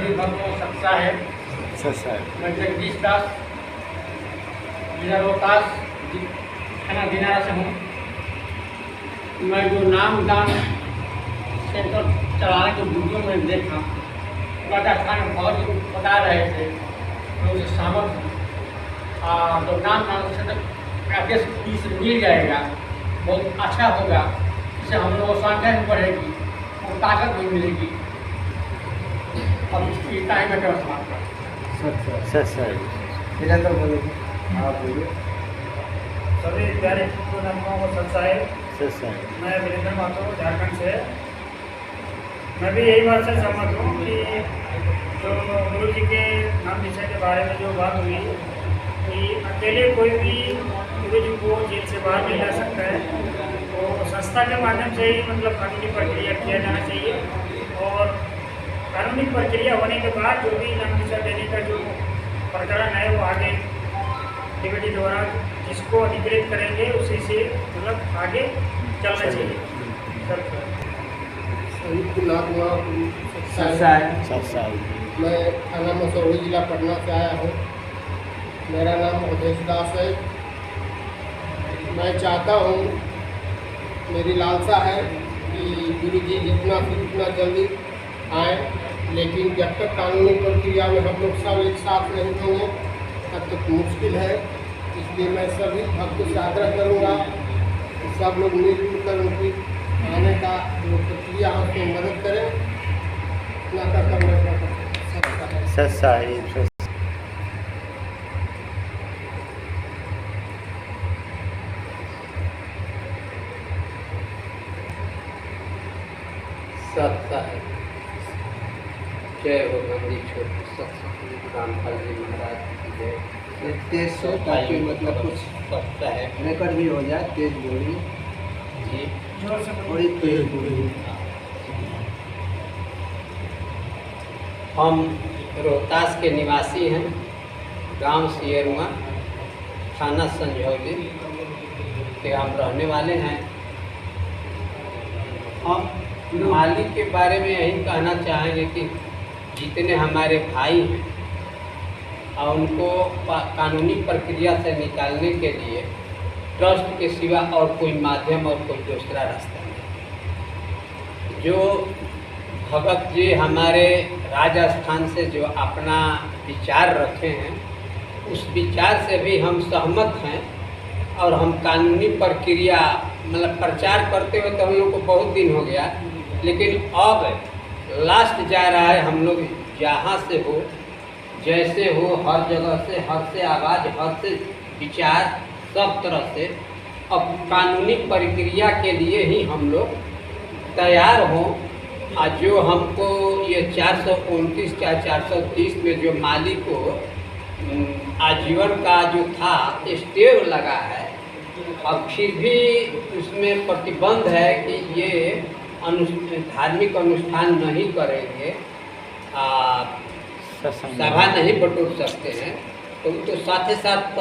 सभी भक्तों को सत्सा है। मैं जगदीश दास जिला रोहतास थाना दिनारा से हूँ। मैं जो नाम दान सेंटर चलाने के वीडियो में देखा, राजा खान बहुत ही बता रहे थे तो उसे सहमत हूँ। तो नाम दान सेंटर आदेश पुलिस मिल जाएगा, बहुत अच्छा होगा। इससे हम लोगों को संख्या भी बढ़ेगी और ताकत भी मिलेगी। अब इसकी टाइम है समाप्त आप बोलिए। सभी प्यारे नमकों को सत्साए। मैं वीरेंद्र माथुर झारखंड से। मैं भी यही बात से सहमत हूँ कि जो गुरु जी के नाम विषय के बारे में जो बात हुई कि अकेले कोई भी गुरु जी को जेल से बाहर नहीं ला सकता है, तो संस्था के माध्यम से ही मतलब कानूनी प्रक्रिया किया जाना चाहिए। और कानूनी प्रक्रिया होने के बाद जो भी नाम विषय देने का जो प्रकरण है वो आगे डीबीटी द्वारा जिसको अधिकृत करेंगे उसी से मतलब आगे चलना चाहिए। मैं थाना मसौरी जिला पटना से आया हूँ। मेरा नाम अवधेश दास है। मैं चाहता हूँ, मेरी लालसा है कि गुरु जी जितना से जितना जल्दी आए, लेकिन जब तक कानूनी प्रक्रिया में हम लोग सब एक साथ नहीं होंगे तब तक मुश्किल है। इसलिए मैं सभी भक्तों से आग्रह करूँगा कि सब लोग मिलजुल कर उनकी आने का जो प्रक्रिया है उसमें मदद करें। इतना कर जय हो गांधी छोटी सत्संग रामपाल जी महाराज की जय। तेज सो ताकि मतलब कुछ सकता है रिकॉर्ड भी हो जाए। तेज बोली जी, थोड़ी तेज बोली। हम रोहतास के निवासी हैं, गांव सियरुआ, थाना संझौली के हम रहने वाले हैं। हम मालिक के बारे में यही कहना चाहेंगे कि जितने हमारे भाई हैं और उनको कानूनी प्रक्रिया से निकालने के लिए ट्रस्ट के सिवा और कोई माध्यम और कोई दूसरा रास्ता नहीं। जो भगत जी हमारे राजस्थान से जो अपना विचार रखे हैं, उस विचार से भी हम सहमत हैं। और हम कानूनी प्रक्रिया मतलब प्रचार करते हुए तो हम लोग को बहुत दिन हो गया, लेकिन अब लास्ट जा रहा है। हम लोग जहाँ से हो, जैसे हो, हर जगह से, हर से आवाज़, हर से विचार, सब तरह से अब कानूनी प्रक्रिया के लिए ही हम लोग तैयार हों। और जो हमको ये 429 या 430 में जो मालिक को आजीवन का जो था स्टे लगा है, अब फिर भी उसमें प्रतिबंध है कि ये धार्मिक अनुष्ठान नहीं करेंगे, सभा नहीं बटोर सकते हैं। तो साथ ही साथ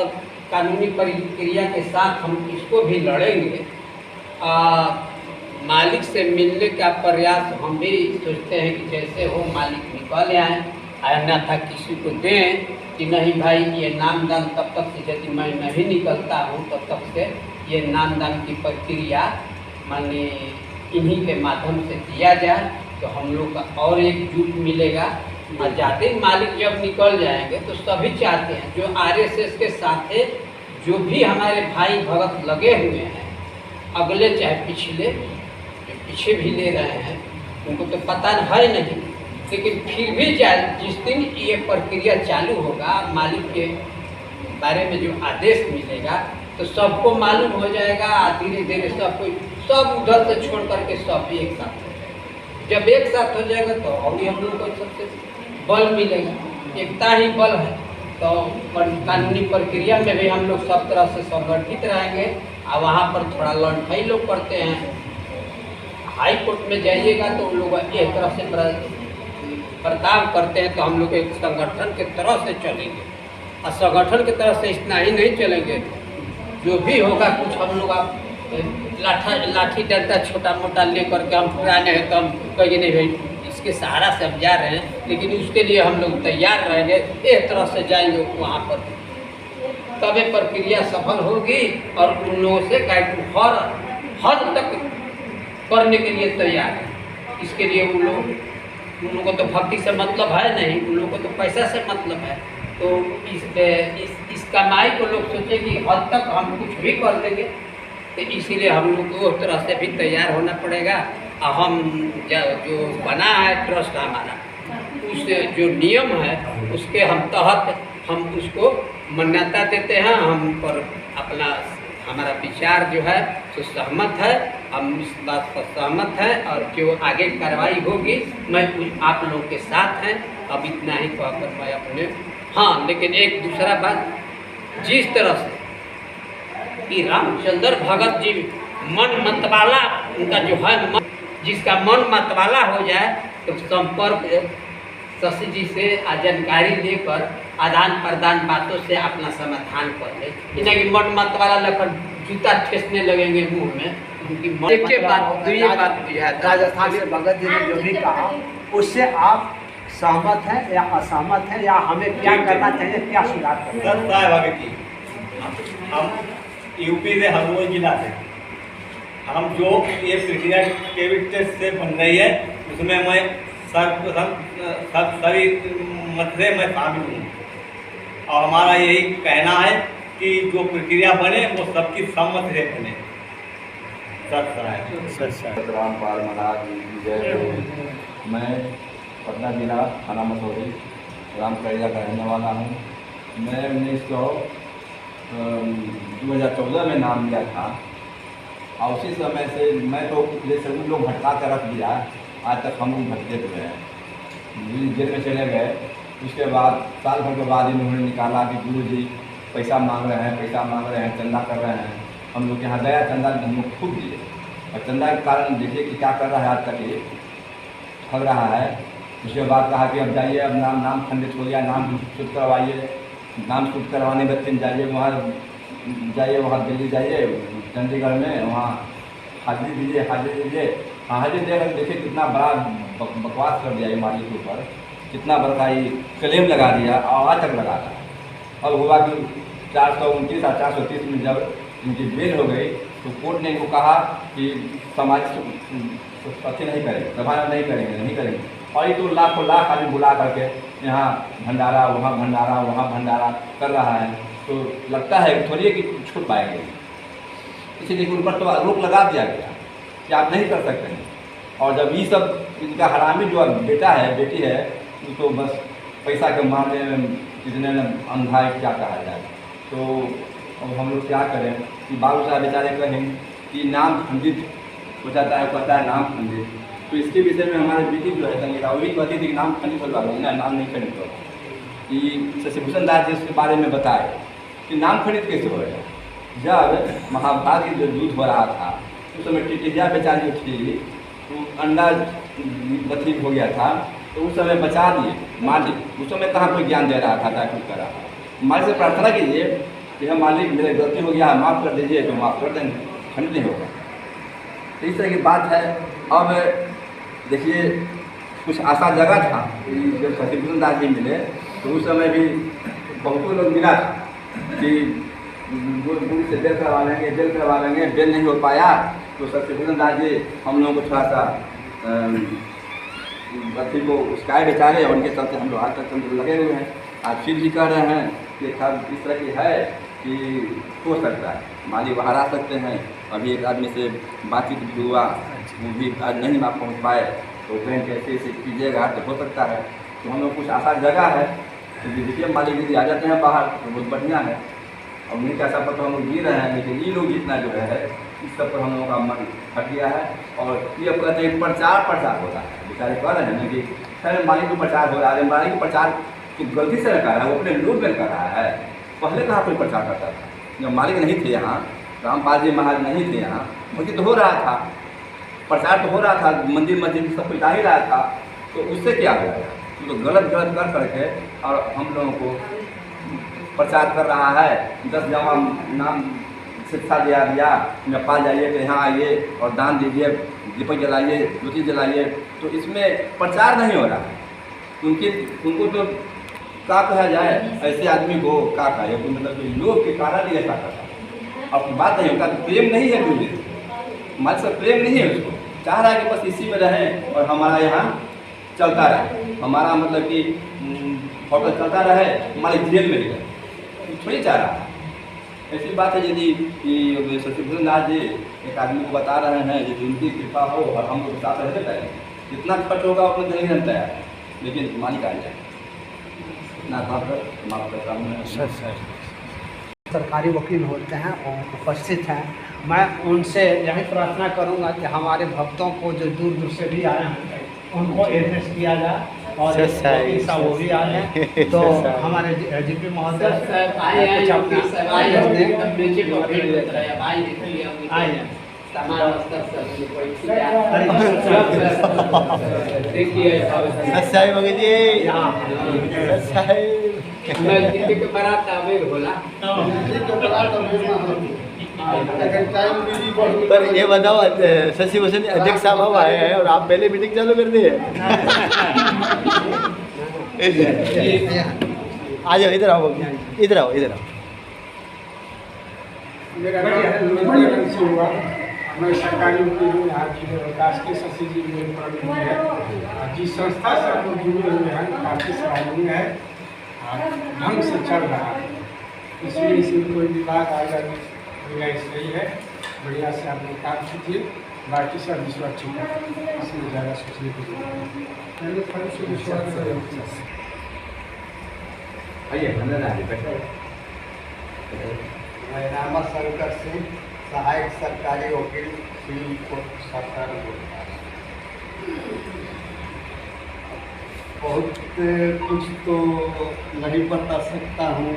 कानूनी प्रक्रिया के साथ हम इसको भी लड़ेंगे। मालिक से मिलने का प्रयास हम भी सोचते हैं कि जैसे हो मालिक निकल आए, अन्यथा किसी को दें कि नहीं भाई ये नाम दान तब तक से यदि मैं नहीं निकलता हूँ तब तक से ये नाम दान की प्रक्रिया माने इन्हीं के माध्यम से किया जाए, तो हम लोग का और एकजुट मिलेगा। और जाते ही मालिक जब निकल जाएंगे तो सभी चाहते हैं, जो आरएसएस के साथ है, जो भी हमारे भाई भगत लगे हुए हैं, अगले चाहे पिछले, जो पीछे भी ले रहे हैं, उनको तो पता है नहीं, लेकिन फिर भी जिस दिन ये प्रक्रिया चालू होगा, मालिक के बारे में जो आदेश मिलेगा तो सबको मालूम हो जाएगा। धीरे धीरे सब उधर से छोड़ करके सब एक साथ हो जाएगा। जब एक साथ हो जाएगा तो अभी हम लोग को सबसे बल मिलेगा, एकता ही बल है। तो कानूनी प्रक्रिया में भी हम लोग सब तरह से संगठित रहेंगे। और वहाँ पर थोड़ा लड़ाई लोग करते हैं, हाई कोर्ट में जाइएगा तो उन लोग एक तरह से बर्ताव करते हैं, तो हम लोग एक संगठन के तरह से चलेंगे। और संगठन की तरफ से इतना ही नहीं चलेंगे, जो भी होगा कुछ हम लोग आप लाठी डंडा छोटा मोटा लेकर के हम पुराने हैं तो हम कहेंगे नहीं भाई इसके सहारा से हम जा रहे हैं, लेकिन उसके लिए हम लोग तैयार रहेंगे, एक तरह से जाएंगे वहाँ पर, तब प्रक्रिया सफल होगी। और उन लोगों से हर हद तक करने के लिए तैयार है। इसके लिए उन लोगों को तो भक्ति से मतलब है नहीं, उन लोगों को तो पैसा से मतलब है। तो इस कमाई को लोग सोचे कि हद तक हम कुछ भी कर देंगे, तो इसीलिए हम लोग को उस तरह से भी तैयार होना पड़ेगा। और हम जो बना है ट्रस्ट हमारा, उस जो नियम है उसके हम तहत हम उसको मान्यता देते हैं। हम पर अपना हमारा विचार जो है तो सहमत है, हम इस बात पर सहमत हैं। और जो आगे कार्रवाई होगी मैं आप लोगों के साथ हैं। अब इतना ही कहकर मैं अपने हाँ, लेकिन एक दूसरा बात, जिस तरह से कि रामचंद्र भगत जी मन मतवाला, उनका जो है मन, जिसका मन मतवाला हो जाए तो संपर्क शशि जी से जानकारी लेकर आदान प्रदान बातों से अपना समाधान कर ले। इन्हें कि मन मतवाला लगकर जूता ठेसने लगेंगे मुंह में, क्योंकि एक बात राजस्थान से भगत जी ने जो भी कहा उससे आप सहमत हैं या असहमत हैं, या हमें क्या करना चाहिए, क्या सुधार करना चाहिए? हम यूपी से हरदोई जिला से हम जो ये प्रक्रिया कैबिनेट से बन रही है उसमें मैं सभी मत से मैं शामिल हूँ। और हमारा यही कहना है कि जो प्रक्रिया बने वो सबकी सम्मति से बने। रामपाल महाराज जय। मैं पटना जिला थाना मसौरी रामकरिया का रहने वाला हूँ। मैं 2014 में नाम लिया था और उसी समय से मैं तो जैसे उन लोग भटका कर रख दिया, आज तक हम लोग भटके हुए हैं, जेल में चले गए। उसके बाद साल भर के बाद इन्होंने निकाला कि गुरु जी पैसा मांग रहे हैं, चंदा कर रहे हैं। हम लोग यहाँ गया, चंदा हम लोग खुद दिए, और चंदा के कारण देखिए कि क्या कर रहा है, आज तक ये ठग रहा है। उसके बाद कहा कि अब जाइए, अब नाम खंडित हो गया, नाम शुद्ध करवाइए। नाम शुद्ध करवाने बच्चे जाइए, वहाँ दिल्ली जाइए, चंडीगढ़ में वहाँ हाजिरी दीजिए। हाजिरी देकर देखिए कितना बड़ा बकवास कर दिया ये मालिक के ऊपर, कितना बड़ा ये क्लेम लगा दिया और आज तक लगा रहा। अब हुआ कि 429 और 430 में जब इनकी बेल हो गई तो कोर्ट ने इनको कहा कि समाज अच्छे नहीं करेंगे, सभा नहीं करेंगे। और ये तो लाखों लाख आदमी बुला करके यहाँ भंडारा, वहाँ भंडारा कर रहा है। तो लगता है थोड़ी है कि छूट पाएंगे, इसीलिए उन पर तो आरोप लगा दिया गया कि आप नहीं कर सकते हैं। और जब ये सब इनका हरामी जो बेटा है, बेटी है, तो बस पैसा के मामले में इतने अंधा है, क्या कहा जाए। तो अब हम लोग क्या करें कि बाबू साहब बेचारे कहें कि नाम खंडित हो जाता है, कहता है नाम खंडित। तो इसके विषय में हमारे बेटी जो है संगीता, वो भी कहती थी कि नाम खंडित हो जाता है, नाम नहीं खंडित होगा। कि शशिभूषण दास जी इसके बारे में बताए कि नाम खंडित कैसे हो गया। जब महाभारत की जो युद्ध हो रहा था उस समय टिटिया बेचारी जो थी तो अंडा बथी हो गया था, तो उस समय बचा दिए मालिक। उस समय कहाँ कोई ज्ञान दे रहा था, क्या कुछ कर रहा था। मालिक से प्रार्थना कीजिए कि हम मालिक मेरे गलती हो गया है, माफ़ कर दीजिए, तो माफ़ कर देंगे, खंडित नहीं होगा। तो इस तरह की बात है। अब देखिए कुछ आशा जगह था कि जब शशिभूषण दास जी मिले तो उस समय भी बहुत लोग मिला था कि गुरु से बेल करवा लेंगे, बेल नहीं हो पाया। तो शशिभूषण दास जी हम लोगों को थोड़ा सा बच्ची को उसकाए बेचारे, और उनके चलते हम लोग आज तक लगे हुए हैं। आज फिर भी कह रहे हैं कि खब इस तरह की है कि हो सकता है मालिक बाहर आ सकते हैं। अभी एक आदमी से बातचीत भी हुआ, वो भी आज नहीं वहाँ पहुँच पाए, तो कहीं कैसे कीजिएगा तो हो सकता है। तो हम लोग कुछ आशा जगह है तो देखिए मालिक यदि आ जाते हैं बाहर तो बहुत बढ़िया है। और उन्हीं के आशा पर तो हम लोग जी रहे हैं, लेकिन ये लोग जितना जो है इस सब पर हम लोगों का मन हट गया है। और ये कहते हैं प्रचार हो रहा है, बेचारे कह रहे हैं ना कि खैर मालिक को प्रचार हो रहा है। मालिक को प्रचार तो गलती से कर रहा है, वो अपने लोग में कर रहा है। पहले कहाँ कोई प्रचार करता था, जब मालिक नहीं थे यहाँ, रामपाल जी महाराज नहीं थे यहाँ, भक्ति तो हो रहा था, प्रचार तो हो रहा था, मंदिर मस्जिद सब कुछ आ ही रहा था। तो उससे क्या हो गया, तो गलत कर करके और हम लोगों को प्रचार कर रहा है। 10 जमा नाम शिक्षा दिया दिया नेपाल जाइए तो यहाँ आइए और दान दीजिए, दीपक जलाइए, ज्योति जलाइए, तो इसमें प्रचार नहीं हो रहा है। उनको तो क्या कहा जाए, ऐसे आदमी को क्या कहा, मतलब लोभ के कारण ही ऐसा करता है। अब बात नहीं होता, प्रेम नहीं है दूर से, हमारे साथ प्रेम नहीं है, उसको चाह रहा है कि बस इसी में रहें और हमारा यहाँ चलता रहे, हमारा मतलब कि होटल चलता रहे, हमारे जेल में रहे, थोड़ी चाह रहा है। ऐसी बात है यदि शशिभूषण दास जी एक आदमी को बता रहे हैं यदि उनकी कृपा हो और हम लोग साथ रहते करें, जितना खर्च होगा उतना नहीं जानता है, लेकिन मालिक आ जाए इतना सरकारी वकील होते हैं और उपस्थित हैं। मैं उनसे यही प्रार्थना करूंगा कि हमारे भक्तों को जो दूर दूर से भी आए हैं उनको एड्रेस किया जाए और वकील साहब वो भी आए हैं, तो हमारे जीपी महोदय पर ये बताओ, शशिभूषण अध्यक्ष साहब हम आए हैं और आप पहले मीटिंग चालू कर दिए। आ जाओ, इधर आओ, इधर आओ, इधर आओ। मेरा नाम से हुआ, मैं सरकारी वकील हूँ यहाँ जिले रोहतास के। शशि जी मेरे प्रमुख है, जिस संस्था से हम लोग जुड़े हुए हैं काफ़ी सराहनीय है, ढंग से चल रहा है, इसलिए इसमें कोई विवाद आएगा गुंजाइश नहीं है। बढ़िया से आप लोग काम कीजिए, बाकी सब विश्वास ठीक है, इसमें ज़्यादा सोचने की मैं रामाशंकर सिंह, सहायक सरकारी वकील, सिविल कोर्ट सरकार रोहतास। बहुत कुछ तो नहीं बता सकता हूँ,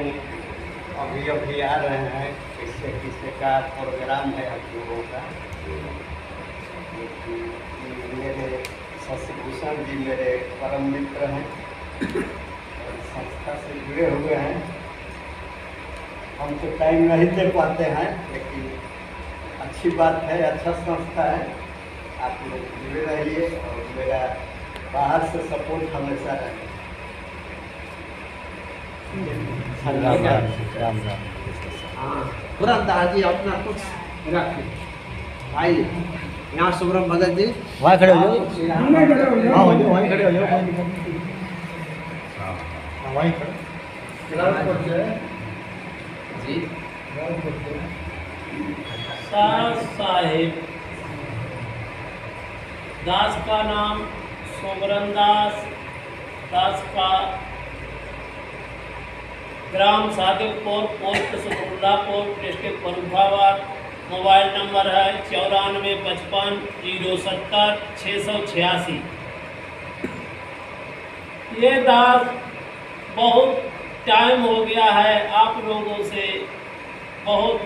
अभी अभी आ रहे हैं, किससे किससे का प्रोग्राम है आप लोगों का। मेरे शशिभूषण जी मेरे परम मित्र हैं और संस्था से जुड़े हुए हैं। हम तो टाइम नहीं दे पाते हैं, लेकिन अच्छी बात है, अच्छा संस्था है, आप लोग जुड़े रहिए और मेरा बाहर से सपोर्ट हमेशा रहे। राम राम। हाँ, पुरंदास जी अपना कुछ रखें, आइए यहाँ सुब्रम भगत जी वहाँ खड़े हो जाओ, हाँ हो जाओ, वहीं खड़े हो जाओ, वहीं खड़े जी। साहेब दास का नाम सोमरन दास, दास का ग्राम Sadikpur, post Sukullapur, district Farrukhabad. Mobile number है 9455 070 686। ये दास बहुत टाइम हो गया है, आप लोगों से बहुत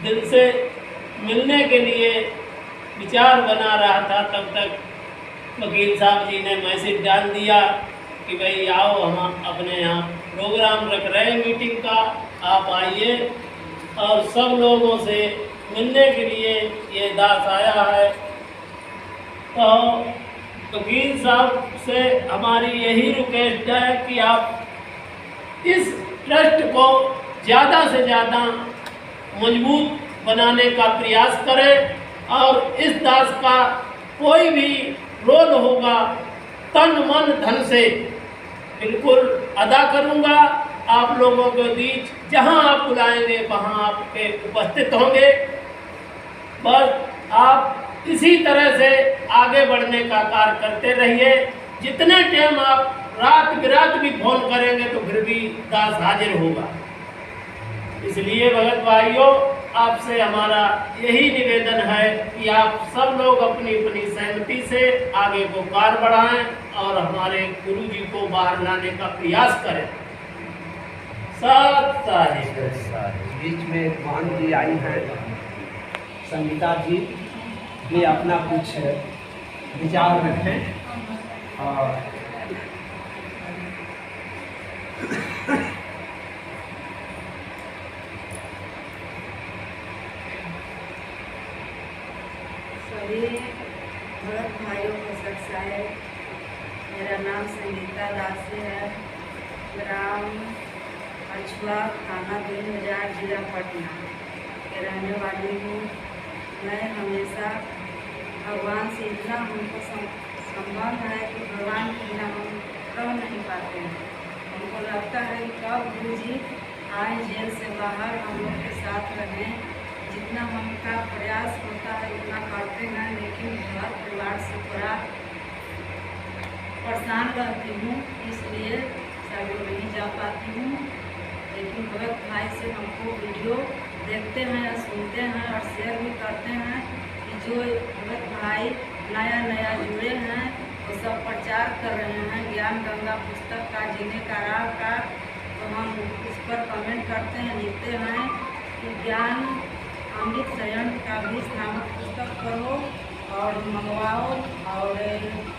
दिन से मिलने के लिए विचार बना रहा था। तब तक वकील साहब जी ने मैसेज डाल दिया कि भाई आओ, हम अपने यहाँ प्रोग्राम रख रहे हैं मीटिंग का, आप आइए। और सब लोगों से मिलने के लिए ये दास आया है। तो वकील साहब से हमारी यही रिक्वेस्ट है कि आप इस ट्रस्ट को ज़्यादा से ज़्यादा मजबूत बनाने का प्रयास करें और इस दास का कोई भी रोल होगा तन मन धन से बिल्कुल अदा करूंगा। आप लोगों के बीच जहां आप बुलाएंगे वहां आपके उपस्थित होंगे। बस आप इसी तरह से आगे बढ़ने का कार्य करते रहिए। जितने टाइम आप रात बिरात भी फोन करेंगे तो फिर भी दास हाजिर होगा। इसलिए भगत भाइयों, आपसे हमारा यही निवेदन है कि आप सब लोग अपनी अपनी सहमति से आगे को कार्य बढ़ाएं और हमारे गुरु जी को बाहर लाने का प्रयास करें। सत साहिब। बीच में बहन जी आई हैं, संगीता जी भी अपना कुछ विचार रखें। और नीता दासी है, ग्राम अछुआ, थाना दीन बाजार, जिला पटना के रहने वाली हूँ। मैं हमेशा भगवान से इतना हमको संबंध है कि भगवान के बिना हम रह नहीं पाते हैं। हमको लगता है कि कब गुरु जी आए जेल से बाहर, हम लोग के साथ रहें। जितना हमका प्रयास होता है उतना करते हैं, लेकिन घर परिवार से थोड़ा परेशान रहती हूँ, इसलिए शायद नहीं जा पाती हूँ। लेकिन भगत भाई से हमको वीडियो देखते हैं और सुनते हैं और शेयर भी करते हैं कि जो भगत भाई नया नया जुड़े हैं वो सब प्रचार कर रहे हैं ज्ञान गंगा पुस्तक का, जीने का राह का। तो हम उस पर कमेंट करते हैं, लिखते हैं कि ज्ञान अमृत शयन का भी नामक पुस्तक पढ़ो और मंगवाओ और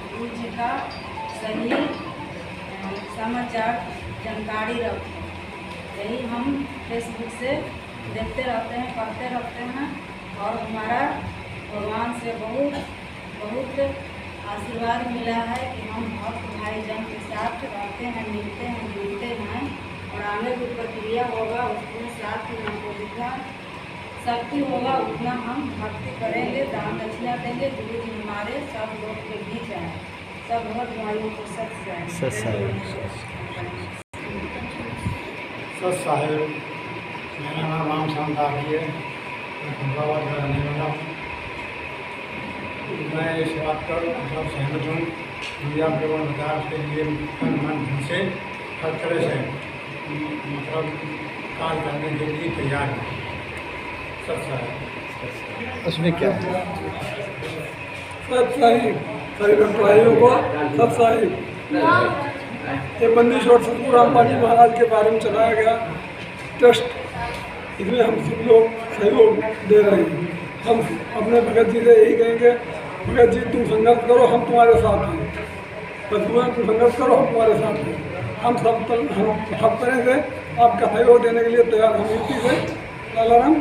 गुरु जी का सही समाचार जानकारी रखो। यही हम फेसबुक से देखते रहते हैं, पढ़ते रहते हैं और हमारा भगवान से बहुत बहुत आशीर्वाद मिला है कि हम भक्त भाई जन के साथ रहते हैं, मिलते हैं, जुड़ते हैं और आगे जो प्रक्रिया होगा उसके साथ ही हमको जितना शक्ति होगा उतना हम भक्ति करेंगे, दान दक्षिणा देंगे। गुरु जी हमारे सब लोग के बीच हैं, सब भक्त भाइयों को सच साहेब, मेरा नाम राम शांताजी है, मैं अहमदाबाद का रहने वाला हूँ। मैं इस बात पर बहुत सहमत हूँ। मीडिया केवल विकास के लिए तन मन धन से हर तरह से मतलब कार्य करने के लिए तैयार है। उसमें क्या है? सभी भक्त भाइयों को सब साहिब ये बंदीश्वर सतगुरु रामपाल जी महाराज के बारे में चलाया गया ट्रस्ट, इसमें हम सब लोग सहयोग दे रहे हैं। हम अपने भगत जी से यही कहेंगे, भगत जी तुम संघर्ष करो, हम तुम्हारे साथ हैं। बस तुम संघर्ष करो, हम तुम्हारे साथ हैं। हम सब तरह से आपका सहयोग देने के लिए तैयार हैं। यूपी से लालाराम